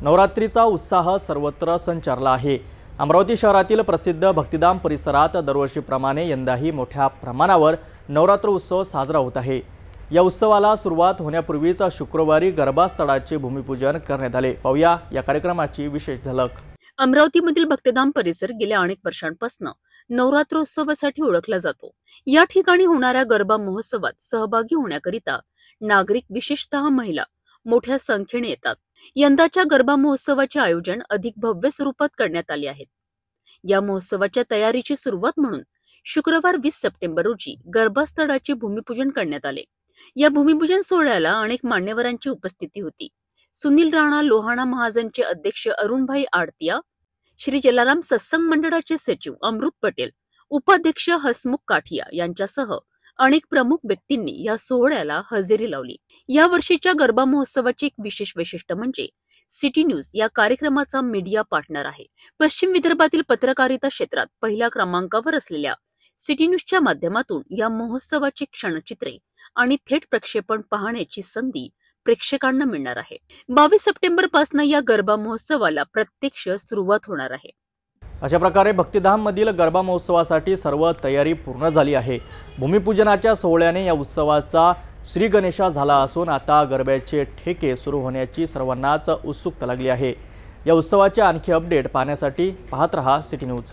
नवरात्रीचा उत्साह सर्वत्र संचारला आहे। अमरावती शहरातील प्रसिद्ध भक्तिधाम परिसरात दरवर्षीप्रमाणे यंदाही मोठ्या प्रमाणावर नवरात्र उत्सव साजरा होत आहे। या उत्सवाला सुरुवात होण्यापूर्वीच शुक्रवारी गरबा स्थळाचे भूमिपूजन करण्यात आले। पाहूया या कार्यक्रमाची विशेष झलक। अमरावतीमधील भक्तिधाम परिसर गेल्या अनेक वर्षांपासून नवरात्रोत्सवासाठी ओळखला जातो। या ठिकाणी होणाऱ्या गरबा महोत्सवात सहभागी होण्याकरिता नागरिक, विशेषतः महिला मोठ्या संख्येने येतात। यंदाच्या गरबा महोत्सवाचे आयोजन अधिक भव्य स्वरूपात करण्यात आले आहे। या महोत्सवाच्या तयारीची सुरुवात म्हणून शुक्रवार 20 सप्टेंबर रोजी गरबा स्थळाचे भूमिपूजन करण्यात आले। या भूमिपूजन सोहळ्याला अनेक मान्यवरांची उपस्थिती होती। सुनील राणा लोहाणा महाजनचे अध्यक्ष अरुणभाई आडतिया, श्री जलाराम सत्संग मंडळाचे सचिव अमृत पटेल, उपाध्यक्ष हसमुख काठिया यांच्यासह अनेक प्रमुख व्यक्तींनी या सोहळ्याला हजेरी लावली। या वर्षीच्या गरबा महोत्सवाचे एक विशेष वैशिष्ट्य म्हणजे सिटी न्यूज या कार्यक्रमाचा मीडिया पार्टनर आहे। पश्चिम विदर्भातील पत्रकारिता क्षेत्रात पहिल्या क्रमांकावर असलेल्या सिटी न्यूजच्या माध्यमातून या महोत्सवाची क्षणचित्रे आणि थेट प्रक्षेपण पाहण्याची संधी प्रेक्षकांना मिळणार आहे। 22 सप्टेंबर पासून या गरबा महोत्सवाला प्रत्यक्ष सुरुवात होणार आहे। अशा प्रकारे भक्तिधाम मधील गरबा महोत्सवासाठी सर्व तयारी पूर्ण झाली आहे। भूमिपूजनाच्या सोहळ्याने या उत्सवाचा श्री गणेशा झाला असून आता गरब्याचे ठेके सुरू होण्याची सर्वांनाच उत्सुकता लागली आहे। या उत्सवाचे आणखी अपडेट पाहण्यासाठी पाहत रहा सिटी न्यूज।